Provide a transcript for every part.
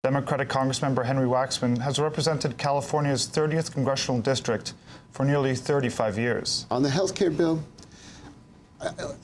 Democratic Congressmember Henry Waxman has represented California's 30th congressional district for nearly 35 years. On the health care bill,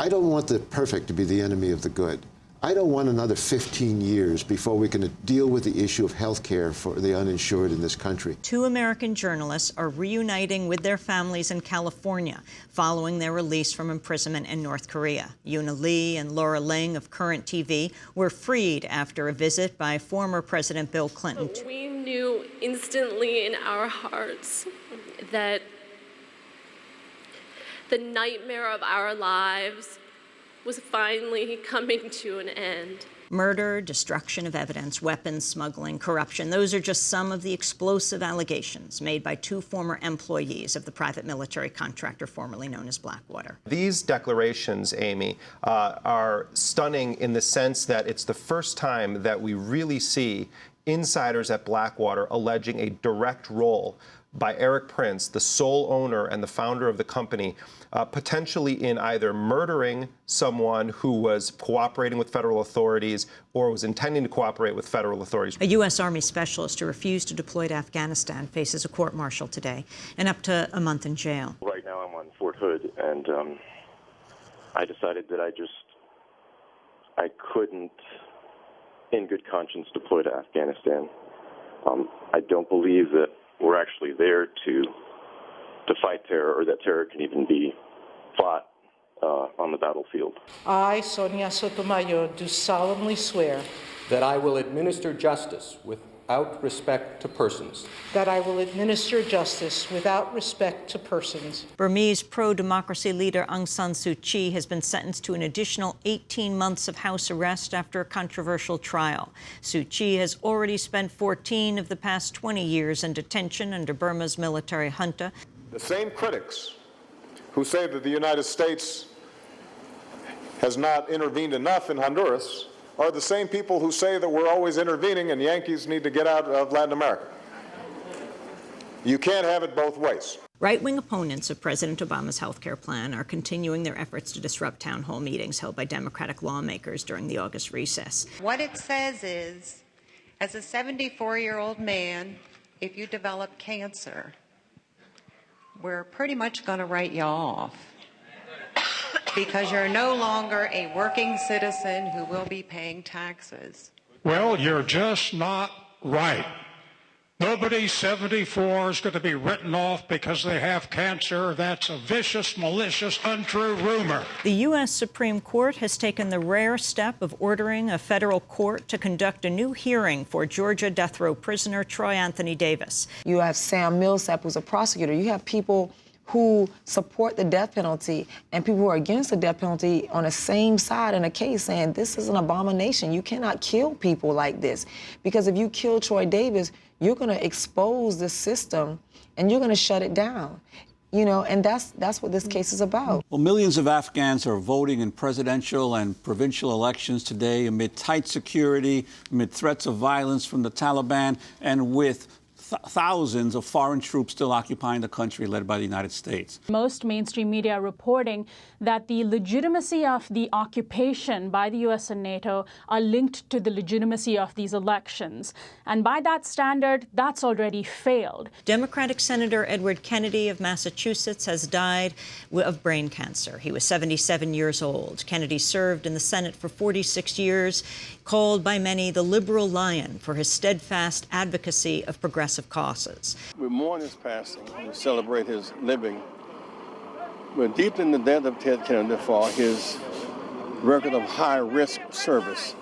I don't want the perfect to be the enemy of the good. I don't want another 15 years before we can deal with the issue of health care for the uninsured in this country. 2 American journalists are reuniting with their families in California following their release from imprisonment in North Korea. Yuna Lee and Laura Ling of Current TV were freed after a visit by former President Bill Clinton. We knew instantly in our hearts that the nightmare of our lives was finally coming to an end. Murder, destruction of evidence, weapons smuggling, corruption. Those are just some of the explosive allegations made by 2 former employees of the private military contractor formerly known as Blackwater. These declarations, Amy, are stunning in the sense that it's the first time that we really see insiders at Blackwater alleging a direct role by Eric Prince, the sole owner and the founder of the company, potentially in either murdering someone who was cooperating with federal authorities or was intending to cooperate with federal authorities. A U.S. Army specialist who refused to deploy to Afghanistan faces a court-martial today and up to a month in jail. Right now I'm on Fort Hood, and I decided that I couldn't, in good conscience, deploy to Afghanistan. I don't believe that we're actually there to fight terror, or that terror can even be fought on the battlefield. I, Sonia Sotomayor, do solemnly swear that I will administer justice without respect to persons. That I will administer justice without respect to persons. Burmese pro-democracy leader Aung San Suu Kyi has been sentenced to an additional 18 months of house arrest after a controversial trial. Suu Kyi has already spent 14 of the past 20 years in detention under Burma's military junta. The same critics who say that the United States has not intervened enough in Honduras are the same people who say that we're always intervening and Yankees need to get out of Latin America. You can't have it both ways. Right-wing opponents of President Obama's health care plan are continuing their efforts to disrupt town hall meetings held by Democratic lawmakers during the August recess. What it says is, as a 74-year-old man, if you develop cancer, we're pretty much going to write you off because you're no longer a working citizen who will be paying taxes. Well, you're just not right. Nobody 74 is going to be written off because they have cancer. That's a vicious, malicious, untrue rumor. The U.S. Supreme Court has taken the rare step of ordering a federal court to conduct a new hearing for Georgia death row prisoner Troy Anthony Davis. You have Sam Millsap, who's a prosecutor. You have people who support the death penalty and people who are against the death penalty on the same side in a case saying this is an abomination. You cannot kill people like this, because if you kill Troy Davis, you're going to expose the system and you're going to shut it down. You know, and that's what this case is about. Well, millions of Afghans are voting in presidential and provincial elections today amid tight security, amid threats of violence from the Taliban, and with thousands of foreign troops still occupying the country led by the United States. Most mainstream media are reporting that the legitimacy of the occupation by the U.S. and NATO are linked to the legitimacy of these elections. And by that standard, that's already failed. Democratic Senator Edward Kennedy of Massachusetts has died of brain cancer. He was 77 years old. Kennedy served in the Senate for 46 years, called by many the liberal lion for his steadfast advocacy of progressive causes. We mourn his passing, we celebrate his living. We're deep in the debt of Ted Kennedy for his record of high-risk service.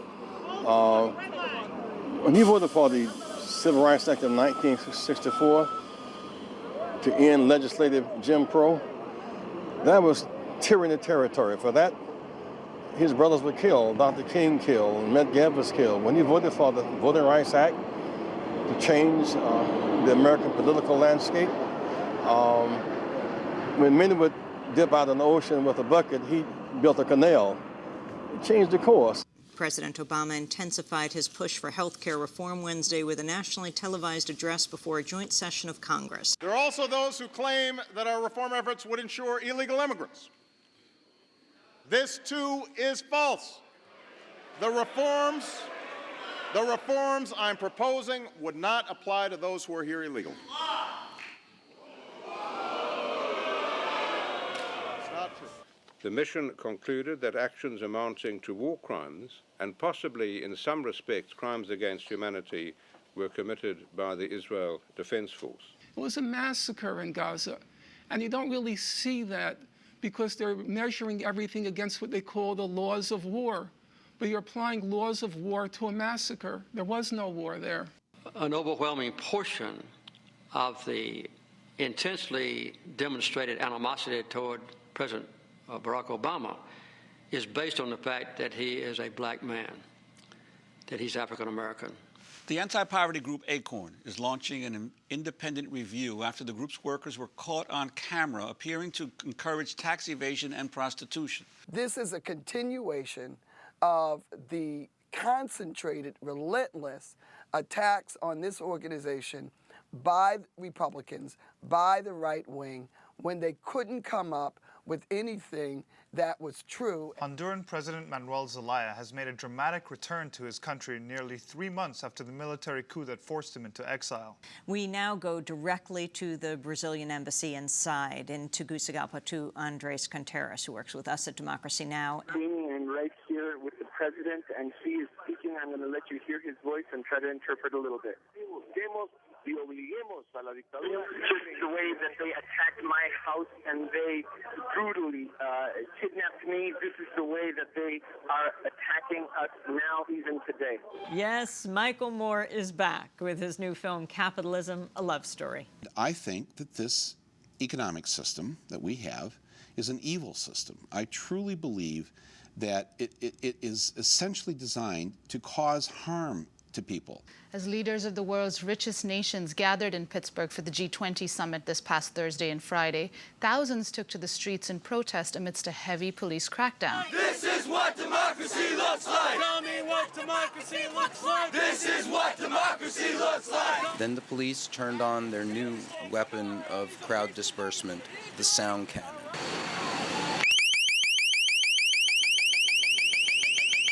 When he voted for the Civil Rights Act of 1964 to end legislative Jim Crow, that was tyranny territory. For that, his brothers were killed, Dr. King killed, Medgar was killed. When he voted for the Voting Rights Act to change the American political landscape, when many would dip out in the ocean with a bucket, he built a canal. It changed the course. President Obama intensified his push for health care reform Wednesday with a nationally televised address before a joint session of Congress. There are also those who claim that our reform efforts would ensure illegal immigrants. This, too, is false. The reforms The reforms I'm proposing would not apply to those who are here illegally. It's not true. The mission concluded that actions amounting to war crimes, and possibly in some respects crimes against humanity, were committed by the Israel Defense Force. It was a massacre in Gaza, and you don't really see that because they're measuring everything against what they call the laws of war. But you're applying laws of war to a massacre. There was no war there. An overwhelming portion of the intensely demonstrated animosity toward President Barack Obama is based on the fact that he is a black man, that he's African American. The anti-poverty group ACORN is launching an independent review after the group's workers were caught on camera appearing to encourage tax evasion and prostitution. This is a continuation of the concentrated, relentless attacks on this organization by Republicans, by the right wing, when they couldn't come up with anything that was true. Honduran President Manuel Zelaya has made a dramatic return to his country nearly 3 months after the military coup that forced him into exile. We now go directly to the Brazilian embassy inside in Tegucigalpa to Andres Contreras, who works with us at Democracy Now! And right here with the president, and he is speaking. I'm going to let you hear his voice and try to interpret a little bit. Just the way that they attacked my house and they brutally kidnapped me, this is the way that they are attacking us now, even today. Yes, Michael Moore is back with his new film, Capitalism, a Love Story. I think that this economic system that we have is an evil system. I truly believe that it is essentially designed to cause harm to people. As leaders of the world's richest nations gathered in Pittsburgh for the G20 summit this past Thursday and Friday, thousands took to the streets in protest amidst a heavy police crackdown. This is what democracy looks like! Tell me what democracy looks like! This is what democracy looks like! Then the police turned on their new weapon of crowd dispersement, the sound cannon.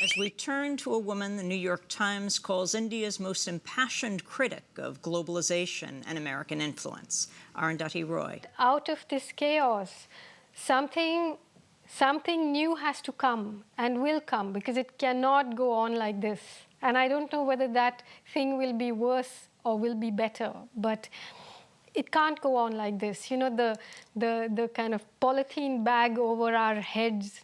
As we turn to a woman the New York Times calls India's most impassioned critic of globalization and American influence, Arundhati Roy. Out of this chaos, something new has to come and will come, because it cannot go on like this. And I don't know whether that thing will be worse or will be better, but it can't go on like this. You know, the kind of polythene bag over our heads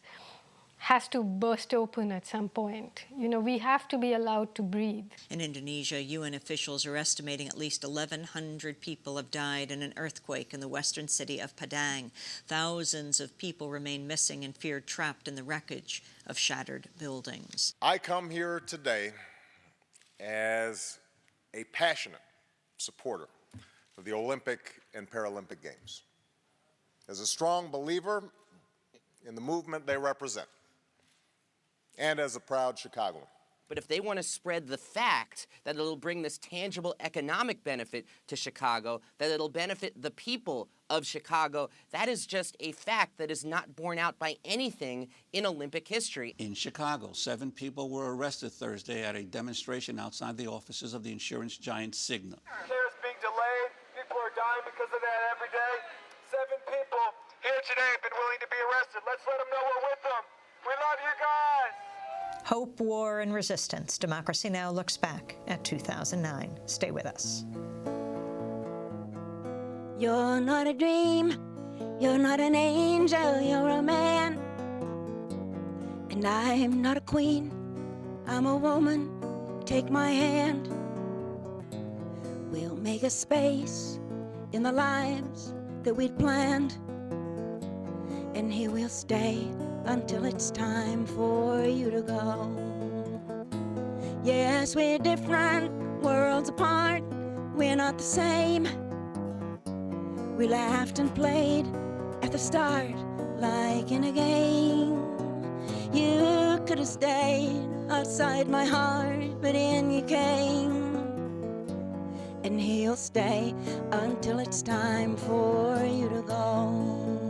has to burst open at some point. You know, we have to be allowed to breathe. In Indonesia, UN officials are estimating at least 1,100 people have died in an earthquake in the western city of Padang. Thousands of people remain missing and feared trapped in the wreckage of shattered buildings. I come here today as a passionate supporter of the Olympic and Paralympic Games, as a strong believer in the movement they represent, and as a proud Chicagoan. But if they want to spread the fact that it'll bring this tangible economic benefit to Chicago, that it'll benefit the people of Chicago, that is just a fact that is not borne out by anything in Olympic history. In Chicago, 7 people were arrested Thursday at a demonstration outside the offices of the insurance giant Cigna. Care's being delayed. People are dying because of that every day. 7 people here today have been willing to be arrested. Let's let them know we're with them. We love you guys. Hope, war, and resistance. Democracy Now! Looks back at 2009. Stay with us. You're not a dream. You're not an angel. You're a man. And I'm not a queen. I'm a woman. Take my hand. We'll make a space in the lives that we'd planned. And here we'll stay until it's time for you to go. Yes, we're different, worlds apart, we're not the same. We laughed and played at the start like in a game. You could have stayed outside my heart, but in you came. And he'll stay until it's time for you to go.